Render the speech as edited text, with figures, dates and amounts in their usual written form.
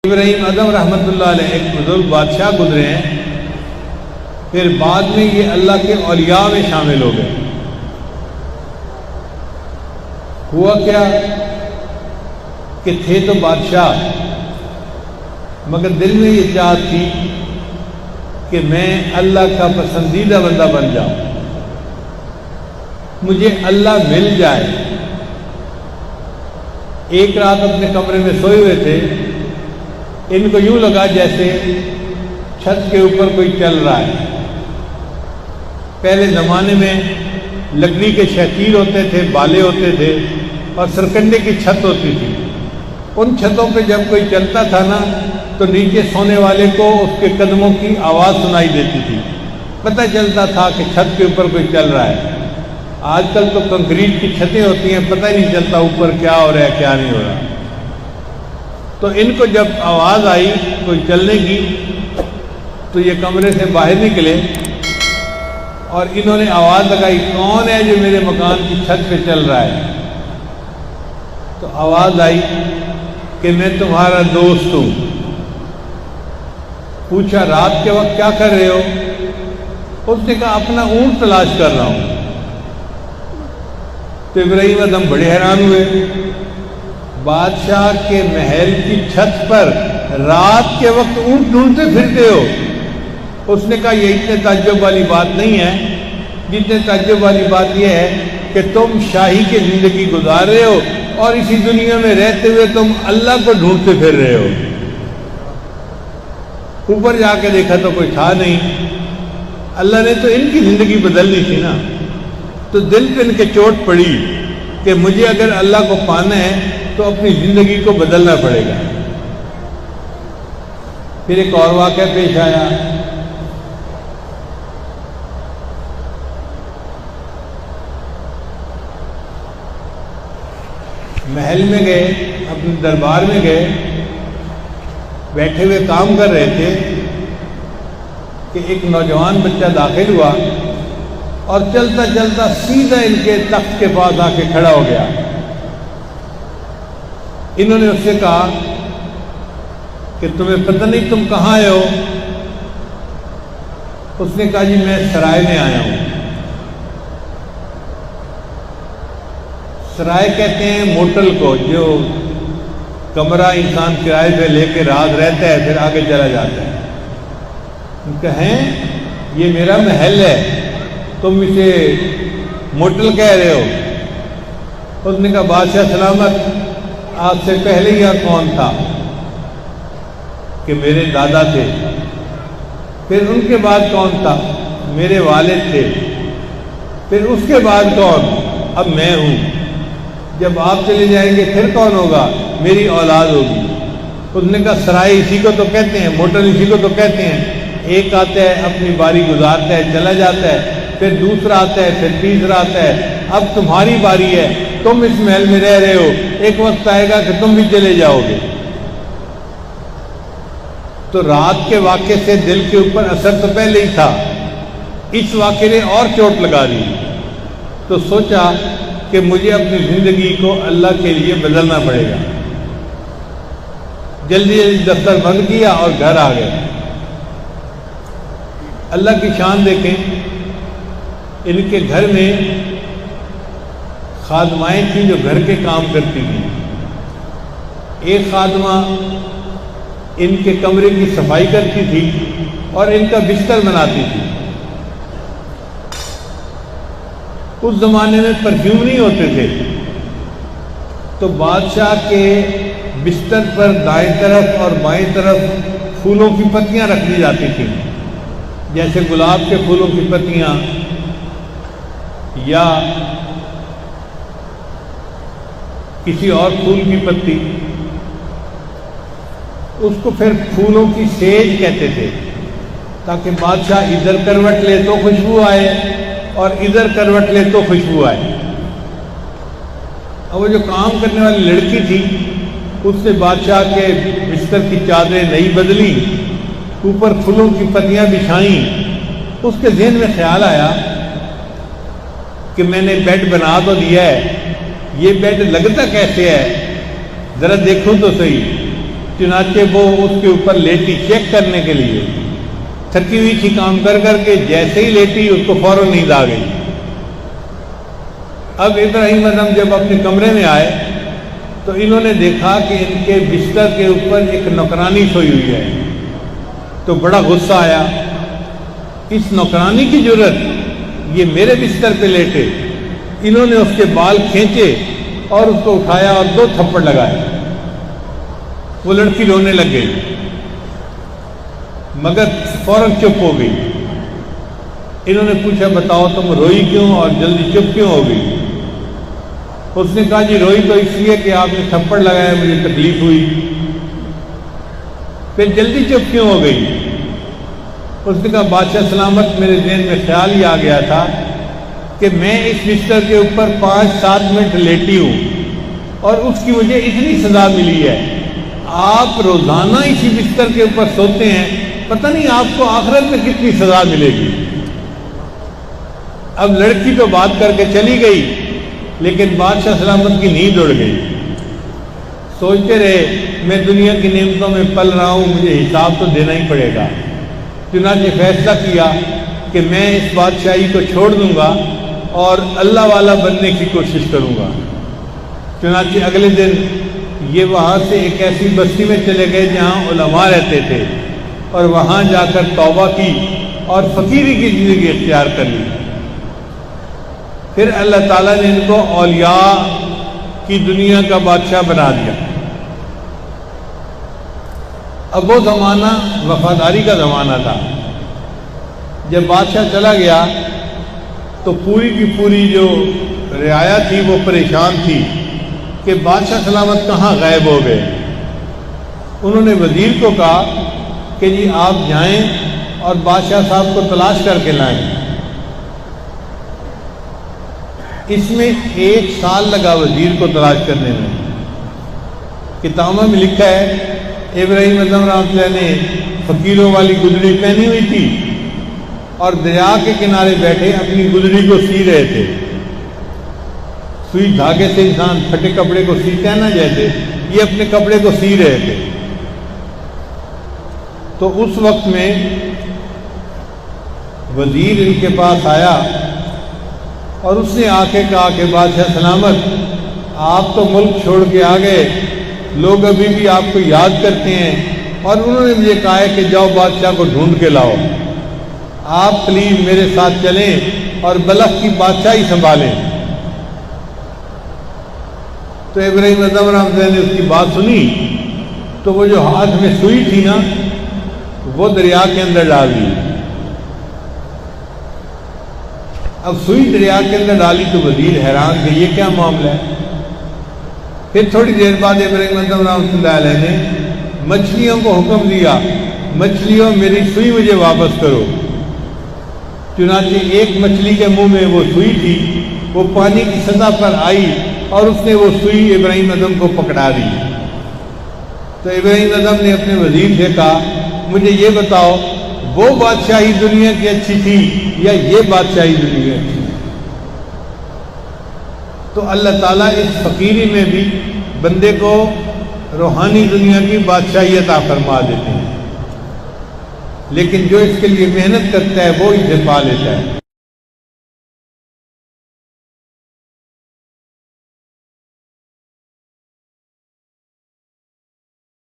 ابراہیم ادم رحمۃ اللہ علیہ ایک بزرگ بادشاہ گزرے ہیں، پھر بعد میں یہ اللہ کے اولیاء میں شامل ہو گئے۔ ہوا کیا کہ تھے تو بادشاہ، مگر دل میں یہ چاہت تھی کہ میں اللہ کا پسندیدہ بندہ بن جاؤں، مجھے اللہ مل جائے۔ ایک رات اپنے کمرے میں سوئے ہوئے تھے، ان کو یوں لگا جیسے چھت کے اوپر کوئی چل رہا ہے۔ پہلے زمانے میں لکڑی کے شہتیر ہوتے تھے، بالے ہوتے تھے اور سرکنڈے کی چھت ہوتی تھی۔ ان چھتوں پہ جب کوئی چلتا تھا نا تو نیچے سونے والے کو اس کے قدموں کی آواز سنائی دیتی تھی، پتہ چلتا تھا کہ چھت کے اوپر کوئی چل رہا ہے۔ آج کل تو کنکریٹ کی چھتیں ہوتی ہیں، پتہ ہی نہیں چلتا اوپر کیا ہو رہا ہے کیا نہیں ہو رہا۔ تو ان کو جب آواز آئی کوئی چلنے کی تو یہ کمرے سے باہر نکلے اور انہوں نے آواز لگائی، کون ہے جو میرے مکان کی چھت پہ چل رہا ہے؟ تو آواز آئی کہ میں تمہارا دوست ہوں۔ پوچھا رات کے وقت کیا کر رہے ہو؟ اس نے کہا اپنا اونٹ تلاش کر رہا ہوں۔ تو ابراہیم ادم بڑے حیران ہوئے، بادشاہ کے محل کی چھت پر رات کے وقت اونٹ ڈھونڈتے پھرتے ہو؟ اس نے کہا یہ اتنے تعجب والی بات نہیں ہے، جتنے تعجب والی بات یہ ہے کہ تم شاہی کی زندگی گزار رہے ہو اور اسی دنیا میں رہتے ہوئے تم اللہ کو ڈھونڈتے پھر رہے ہو۔ اوپر جا کے دیکھا تو کوئی تھا نہیں۔ اللہ نے تو ان کی زندگی بدلنی تھی نا، تو دل پہ ان کے چوٹ پڑی کہ مجھے اگر اللہ کو پانا ہے تو اپنی زندگی کو بدلنا پڑے گا۔ پھر ایک اور واقعہ پیش آیا۔ محل میں گئے، اپنے دربار میں گئے، بیٹھے ہوئے کام کر رہے تھے کہ ایک نوجوان بچہ داخل ہوا اور چلتا چلتا سیدھا ان کے تخت کے پاس آ کے کھڑا ہو گیا۔ انہوں نے اس سے کہا کہ تمہیں پتہ نہیں تم کہاں آئے ہو؟ اس نے کہا جی میں سرائے میں آیا ہوں۔ سرائے کہتے ہیں موٹل کو، جو کمرہ انسان کرائے پہ لے کے رات رہتا ہے پھر آگے چلا جاتا ہے۔ کہیں یہ میرا محل ہے، تم اسے موٹل کہہ رہے ہو؟ اس نے کہا بادشاہ سلامت، آپ سے پہلے یہاں کون تھا؟ کہ میرے دادا تھے۔ پھر ان کے بعد کون تھا؟ میرے والد تھے۔ پھر اس کے بعد کون؟ اب میں ہوں۔ جب آپ چلے جائیں گے پھر کون ہوگا؟ میری اولاد ہوگی۔ اس نے کہا سرائے اسی کو تو کہتے ہیں، موٹل اسی کو تو کہتے ہیں۔ ایک آتا ہے اپنی باری گزارتا ہے چلا جاتا ہے، پھر دوسرا آتا ہے، پھر تیسرا آتا ہے۔ اب تمہاری باری ہے، تم اس محل میں رہ رہے ہو، ایک وقت آئے گا کہ تم بھی چلے جاؤ گے۔ تو رات کے واقعے سے دل کے اوپر اثر تو پہلے ہی تھا، اس واقعے نے اور چوٹ لگا دی۔ تو سوچا کہ مجھے اپنی زندگی کو اللہ کے لیے بدلنا پڑے گا۔ جلدی جلدی دفتر بند کیا اور گھر آ گئے۔ اللہ کی شان دیکھیں، ان کے گھر میں خادمائیں تھیں جو گھر کے کام کرتی تھیں۔ ایک خادمہ ان کے کمرے کی صفائی کرتی تھی اور ان کا بستر بناتی تھی۔ اس زمانے میں پرفیوم نہیں ہوتے تھے، تو بادشاہ کے بستر پر دائیں طرف اور بائیں طرف پھولوں کی پتیاں رکھ دی جاتی تھیں، جیسے گلاب کے پھولوں کی پتیاں یا کسی اور پھول کی پتی۔ اس کو پھر پھولوں کی سیج کہتے تھے، تاکہ بادشاہ ادھر کروٹ لے تو خوشبو آئے اور ادھر کروٹ لے تو خوشبو آئے۔ اور وہ جو کام کرنے والی لڑکی تھی اس نے بادشاہ کے بستر کی چادریں نہیں بدلی، اوپر پھولوں کی پتیاں بچھائیں۔ اس کے ذہن میں خیال آیا کہ میں نے بیڈ بنا تو دیا ہے، یہ بیڈ لگتا کیسے ہے، ذرا دیکھوں تو صحیح۔ چنانچہ وہ اس کے اوپر لیٹی چیک کرنے کے لیے، تھکی ہوئی تھی کام کر کر کے، جیسے ہی لیٹی اس کو فوراً نیند آ گئی۔ اب ابراہیم اعظم جب اپنے کمرے میں آئے تو انہوں نے دیکھا کہ ان کے بستر کے اوپر ایک نوکرانی سوئی ہوئی ہے، تو بڑا غصہ آیا، اس نوکرانی کی جرت، یہ میرے بستر پہ لیٹے۔ انہوں نے اس کے بال کھینچے اور اس کو اٹھایا اور 2 تھپڑ لگائے۔ وہ لڑکی رونے لگ گئی مگر فوراً چپ ہو گئی۔ انہوں نے پوچھا بتاؤ تم روئی کیوں اور جلدی چپ کیوں ہو گئی؟ اس نے کہا جی روئی تو اس لیے کہ آپ نے تھپڑ لگایا، مجھے تکلیف ہوئی۔ پھر جلدی چپ کیوں ہو گئی؟ اس نے کہا بادشاہ سلامت، میرے ذہن میں خیال ہی آ گیا تھا کہ میں اس بستر کے اوپر 5-7 منٹ لیٹی ہوں اور اس کی مجھے اتنی سزا ملی ہے۔ آپ روزانہ اسی بستر کے اوپر سوتے ہیں، پتہ نہیں آپ کو آخرت میں کتنی سزا ملے گی۔ اب لڑکی تو بات کر کے چلی گئی، لیکن بادشاہ سلامت کی نیند اڑ گئی۔ سوچتے رہے میں دنیا کی نعمتوں میں پل رہا ہوں، مجھے حساب تو دینا ہی پڑے گا۔ چنانچہ فیصلہ کیا کہ میں اس بادشاہی کو چھوڑ دوں گا اور اللہ والا بننے کی کوشش کروں گا۔ چنانچہ اگلے دن یہ وہاں سے ایک ایسی بستی میں چلے گئے جہاں علماء رہتے تھے، اور وہاں جا کر توبہ کی اور فقیری کی زندگی اختیار کر لی۔ پھر اللہ تعالیٰ نے ان کو اولیاء کی دنیا کا بادشاہ بنا دیا۔ اب وہ زمانہ وفاداری کا زمانہ تھا۔ جب بادشاہ چلا گیا تو پوری کی پوری جو رعایا تھی وہ پریشان تھی کہ بادشاہ سلامت کہاں غائب ہو گئے۔ انہوں نے وزیر کو کہا کہ جی آپ جائیں اور بادشاہ صاحب کو تلاش کر کے لائیں۔ اس میں 1 سال لگا وزیر کو تلاش کرنے میں۔ کتابوں میں لکھا ہے ابراہیم اعظم رحمۃ اللہ نے فقیروں والی گدڑی پہنی ہوئی تھی اور دریا کے کنارے بیٹھے اپنی گدڑی کو سی رہے تھے۔ سوئی دھاگے سے انسان پھٹے کپڑے کو سیتا ہے نا، جیسے یہ اپنے کپڑے کو سی رہے تھے۔ تو اس وقت میں وزیر ان کے پاس آیا اور اس نے آ کے کہا کہ بادشاہ سلامت آپ تو ملک چھوڑ کے آ گئے، لوگ ابھی بھی آپ کو یاد کرتے ہیں، اور انہوں نے مجھے کہا ہے کہ جاؤ بادشاہ کو ڈھونڈ کے لاؤ، آپ پلیز میرے ساتھ چلیں اور بلخ کی بادشاہی سنبھالیں۔ تو ابراہیم اعظم رحمۃ اللہ نے اس کی بات سنی تو وہ جو ہاتھ میں سوئی تھی نا وہ دریا کے اندر ڈال دی۔ اب سوئی دریا کے اندر ڈالی تو وزیر حیران کہ یہ کیا معاملہ ہے۔ پھر تھوڑی دیر بعد ابراہیم اعظم رحمۃ اللہ علیہ نے مچھلیوں کو حکم دیا، مچھلیوں میری سوئی مجھے واپس کرو۔ چنانچہ ایک مچھلی کے منہ میں وہ سوئی تھی، وہ پانی کی سطح پر آئی اور اس نے وہ سوئی ابراہیم اعظم کو پکڑا دی۔ تو ابراہیم اعظم نے اپنے وزیر سے کہا مجھے یہ بتاؤ وہ بادشاہی دنیا کی اچھی تھی یا یہ بادشاہی دنیا اچھی؟ تو اللہ تعالیٰ اس فقیری میں بھی بندے کو روحانی دنیا کی بادشاہی عطا فرما دیتے ہیں، لیکن جو اس کے لیے محنت کرتا ہے وہ اسے پا لیتا ہے۔